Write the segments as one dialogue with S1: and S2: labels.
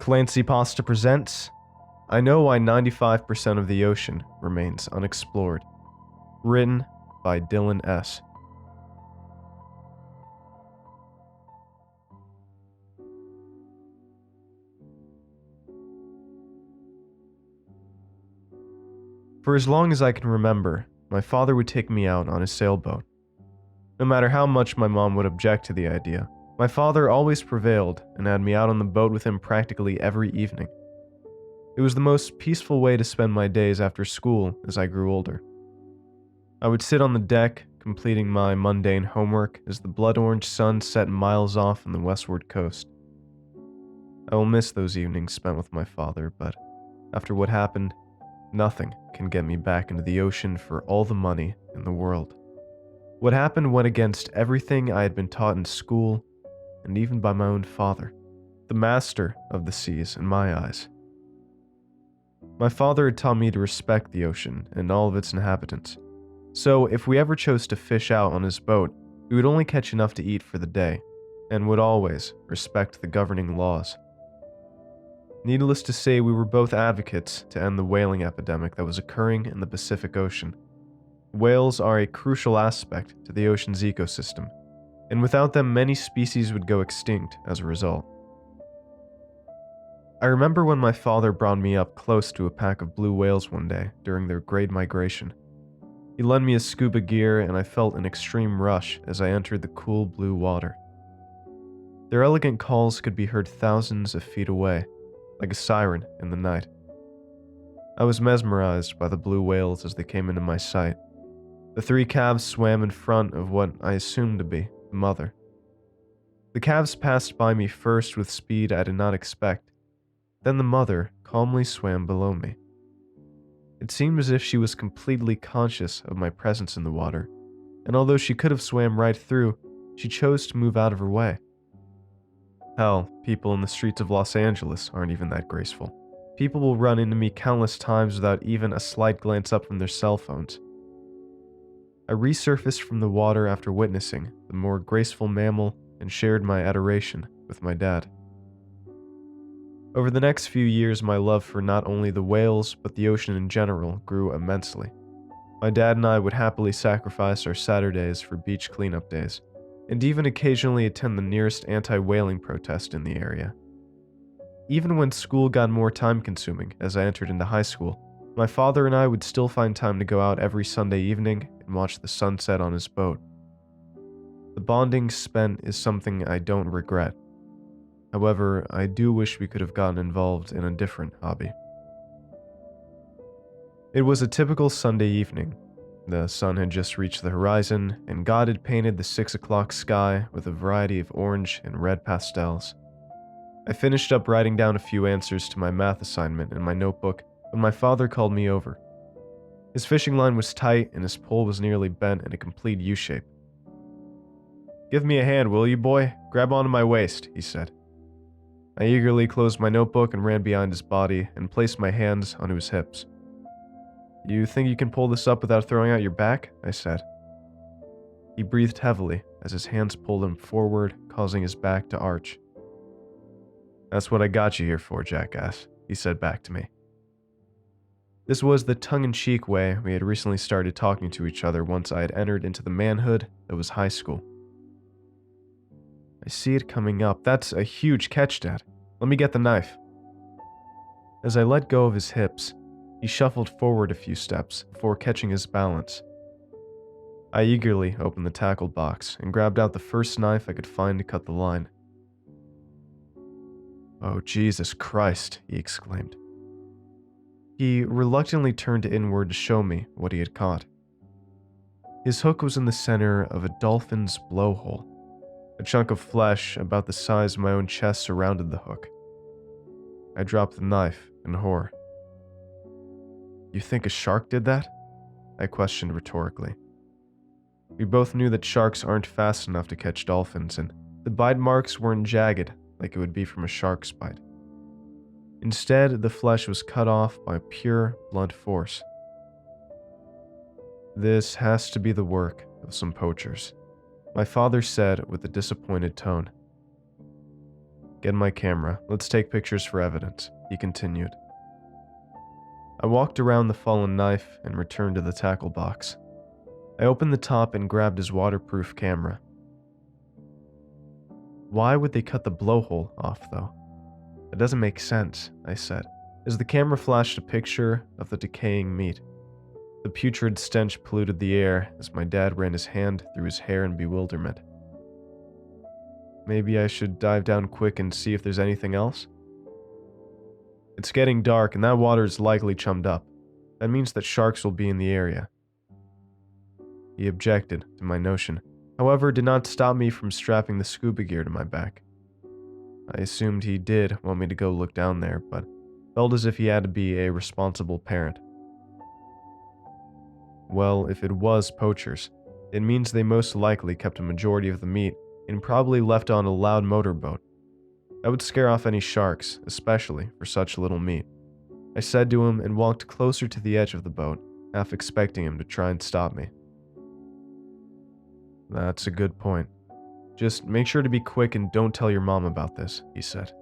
S1: ClancyPasta presents I Know Why 95% of the Ocean Remains Unexplored. Written by Dylan S. For as long as I can remember, my father would take me out on his sailboat. No matter how much my mom would object to the idea, my father always prevailed and had me out on the boat with him practically every evening. It was the most peaceful way to spend my days after school as I grew older. I would sit on the deck, completing my mundane homework as the blood-orange sun set miles off on the westward coast. I will miss those evenings spent with my father, but after what happened, nothing can get me back into the ocean for all the money in the world. What happened went against everything I had been taught in school, and even by my own father, the master of the seas in my eyes. My father had taught me to respect the ocean and all of its inhabitants, so if we ever chose to fish out on his boat, we would only catch enough to eat for the day, and would always respect the governing laws. Needless to say, we were both advocates to end the whaling epidemic that was occurring in the Pacific Ocean. Whales are a crucial aspect to the ocean's ecosystem, and without them many species would go extinct as a result. I remember when my father brought me up close to a pack of blue whales one day during their great migration. He lent me his scuba gear and I felt an extreme rush as I entered the cool blue water. Their elegant calls could be heard thousands of feet away, like a siren in the night. I was mesmerized by the blue whales as they came into my sight. The three calves swam in front of what I assumed to be the mother. The calves passed by me first with speed I did not expect. Then the mother calmly swam below me. It seemed as if she was completely conscious of my presence in the water, and although she could have swam right through, she chose to move out of her way. Hell, people in the streets of Los Angeles aren't even that graceful. People will run into me countless times without even a slight glance up from their cell phones. I resurfaced from the water after witnessing the more graceful mammal and shared my adoration with my dad. Over the next few years, my love for not only the whales, but the ocean in general grew immensely. My dad and I would happily sacrifice our Saturdays for beach cleanup days, and even occasionally attend the nearest anti-whaling protest in the area. Even when school got more time-consuming as I entered into high school, my father and I would still find time to go out every Sunday evening and watch the sunset on his boat. The bonding spent is something I don't regret. However, I do wish we could have gotten involved in a different hobby. It was a typical Sunday evening. The sun had just reached the horizon, and God had painted the 6 o'clock sky with a variety of orange and red pastels. I finished up writing down a few answers to my math assignment in my notebook when my father called me over. His fishing line was tight and his pole was nearly bent in a complete U-shape. "Give me a hand, will you, boy? Grab onto my waist," he said. I eagerly closed my notebook and ran behind his body and placed my hands onto his hips. "You think you can pull this up without throwing out your back?" I said. He breathed heavily as his hands pulled him forward, causing his back to arch. "That's what I got you here for, jackass," he said back to me. This was the tongue-in-cheek way we had recently started talking to each other once I had entered into the manhood that was high school. "I see it coming up. That's a huge catch, Dad. Let me get the knife." As I let go of his hips, he shuffled forward a few steps before catching his balance. I eagerly opened the tackle box and grabbed out the first knife I could find to cut the line. "Oh, Jesus Christ," he exclaimed. He reluctantly turned inward to show me what he had caught. His hook was in the center of a dolphin's blowhole. A chunk of flesh about the size of my own chest surrounded the hook. I dropped the knife in horror. "You think a shark did that?" I questioned rhetorically. We both knew that sharks aren't fast enough to catch dolphins, and the bite marks weren't jagged like it would be from a shark's bite. Instead, the flesh was cut off by pure blunt force. "This has to be the work of some poachers," my father said with a disappointed tone. Get my camera. Let's take pictures for evidence, he continued. I walked around the fallen knife and returned to the tackle box. I opened the top and grabbed his waterproof camera. Why would they cut the blowhole off, though? It doesn't make sense, I said, as the camera flashed a picture of the decaying meat. The putrid stench polluted the air as my dad ran his hand through his hair in bewilderment. Maybe I should dive down quick and see if there's anything else? It's getting dark and that water is likely chummed up. That means that sharks will be in the area. He objected to my notion, however, did not stop me from strapping the scuba gear to my back. I assumed he did want me to go look down there, but felt as if he had to be a responsible parent. Well, if it was poachers, it means they most likely kept a majority of the meat and probably left on a loud motorboat. That would scare off any sharks, especially for such little meat. I said to him and walked closer to the edge of the boat, half expecting him to try and stop me. That's a good point. Just make sure to be quick and don't tell your mom about this, he said.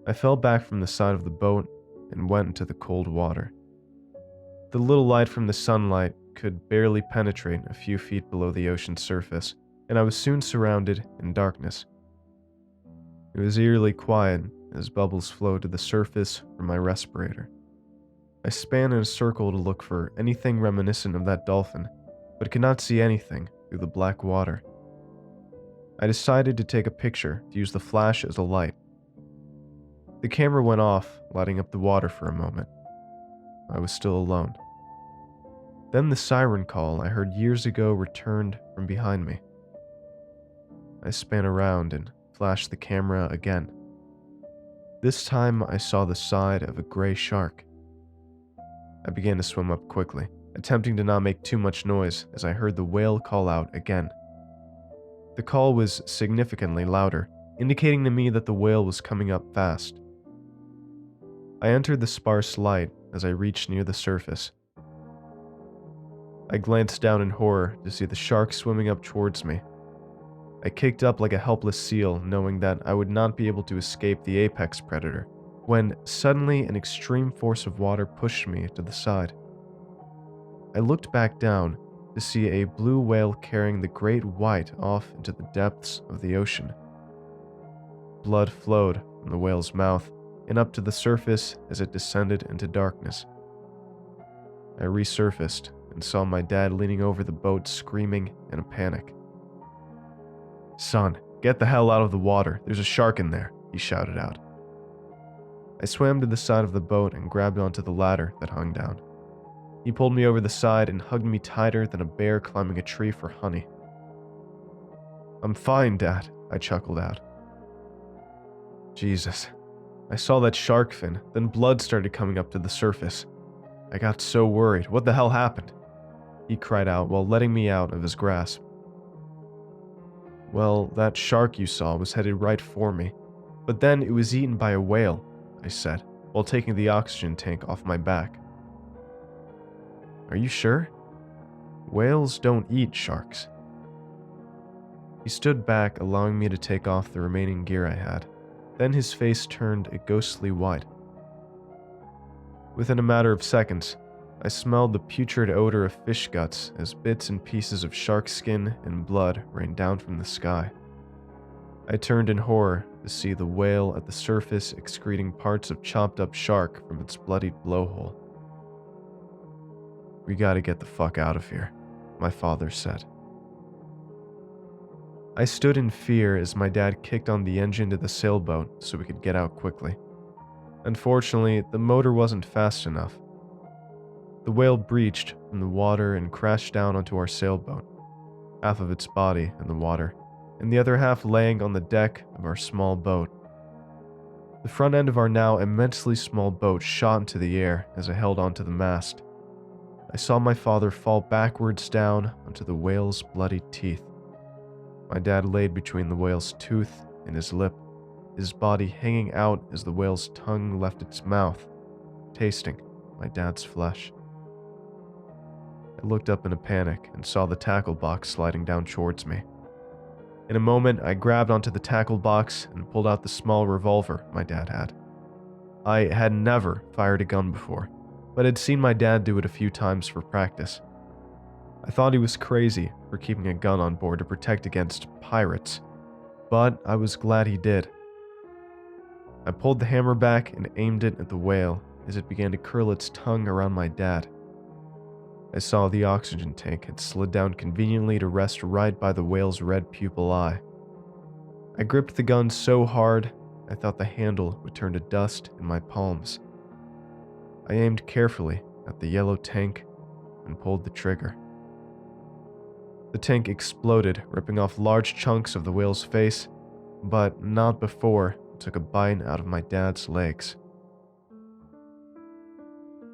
S1: I fell back from the side of the boat and went into the cold water. The little light from the sunlight could barely penetrate a few feet below the ocean's surface, and I was soon surrounded in darkness. It was eerily quiet as bubbles flowed to the surface from my respirator. I span in a circle to look for anything reminiscent of that dolphin, but could not see anything through the black water. I decided to take a picture to use the flash as a light. The camera went off, lighting up the water for a moment. I was still alone. Then the siren call I heard years ago returned from behind me. I span around and flashed the camera again. This time I saw the side of a gray shark. I began to swim up quickly, attempting to not make too much noise as I heard the whale call out again. The call was significantly louder, indicating to me that the whale was coming up fast. I entered the sparse light as I reached near the surface. I glanced down in horror to see the shark swimming up towards me. I kicked up like a helpless seal, knowing that I would not be able to escape the apex predator, when suddenly an extreme force of water pushed me to the side. I looked back down to see a blue whale carrying the great white off into the depths of the ocean. Blood flowed from the whale's mouth and up to the surface as it descended into darkness. I resurfaced and saw my dad leaning over the boat screaming in a panic. "Son, get the hell out of the water. There's a shark in there," he shouted out. I swam to the side of the boat and grabbed onto the ladder that hung down. He pulled me over the side and hugged me tighter than a bear climbing a tree for honey. "I'm fine, Dad," I chuckled out. Jesus. I saw that shark fin, then blood started coming up to the surface. I got so worried. What the hell happened? He cried out while letting me out of his grasp. Well, that shark you saw was headed right for me, but then it was eaten by a whale, I said, while taking the oxygen tank off my back. Are you sure? Whales don't eat sharks. He stood back, allowing me to take off the remaining gear I had. Then his face turned a ghostly white. Within a matter of seconds, I smelled the putrid odor of fish guts as bits and pieces of shark skin and blood rained down from the sky. I turned in horror to see the whale at the surface excreting parts of chopped up shark from its bloodied blowhole. We gotta get the fuck out of here, my father said. I stood in fear as my dad kicked on the engine to the sailboat so we could get out quickly. Unfortunately, the motor wasn't fast enough. The whale breached from the water and crashed down onto our sailboat, half of its body in the water, and the other half laying on the deck of our small boat. The front end of our now immensely small boat shot into the air as I held onto the mast. I saw my father fall backwards down onto the whale's bloody teeth. My dad laid between the whale's tooth and his lip, his body hanging out as the whale's tongue left its mouth, tasting my dad's flesh. I looked up in a panic and saw the tackle box sliding down towards me. In a moment, I grabbed onto the tackle box and pulled out the small revolver my dad had. I had never fired a gun before, but had seen my dad do it a few times for practice. I thought he was crazy for keeping a gun on board to protect against pirates, but I was glad he did. I pulled the hammer back and aimed it at the whale as it began to curl its tongue around my dad. I saw the oxygen tank had slid down conveniently to rest right by the whale's red pupil eye. I gripped the gun so hard, I thought the handle would turn to dust in my palms. I aimed carefully at the yellow tank and pulled the trigger. The tank exploded, ripping off large chunks of the whale's face, but not before it took a bite out of my dad's legs.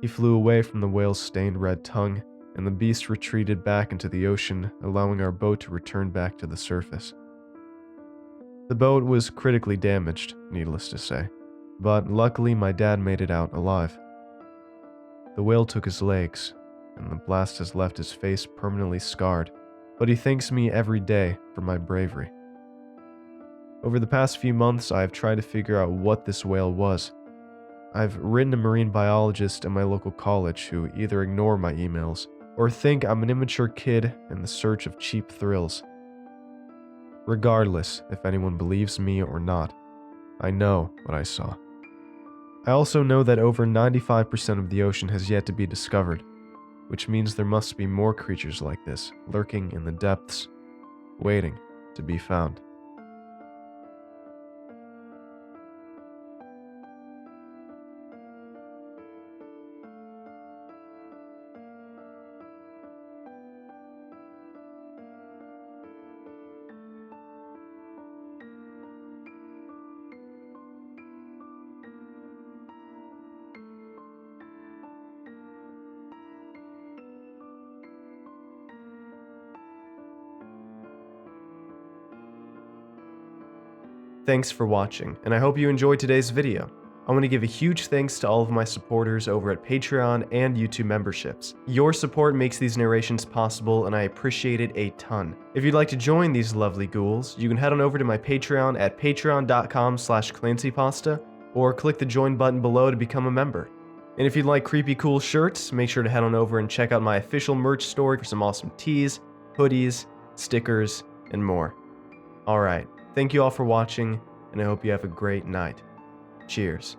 S1: He flew away from the whale's stained red tongue, and the beast retreated back into the ocean, allowing our boat to return back to the surface. The boat was critically damaged, needless to say, but luckily my dad made it out alive. The whale took his legs, and the blast has left his face permanently scarred, but he thanks me every day for my bravery. Over the past few months, I have tried to figure out what this whale was. I've written a marine biologist at my local college who either ignore my emails or think I'm an immature kid in the search of cheap thrills. Regardless if anyone believes me or not, I know what I saw. I also know that over 95% of the ocean has yet to be discovered, which means there must be more creatures like this lurking in the depths, waiting to be found. Thanks for watching, and I hope you enjoyed today's video. I want to give a huge thanks to all of my supporters over at Patreon and YouTube memberships. Your support makes these narrations possible, and I appreciate it a ton. If you'd like to join these lovely ghouls, you can head on over to my Patreon at patreon.com/ClancyPasta, or click the join button below to become a member. And if you'd like creepy cool shirts, make sure to head on over and check out my official merch store for some awesome tees, hoodies, stickers, and more. Alright. Thank you all for watching, and I hope you have a great night. Cheers.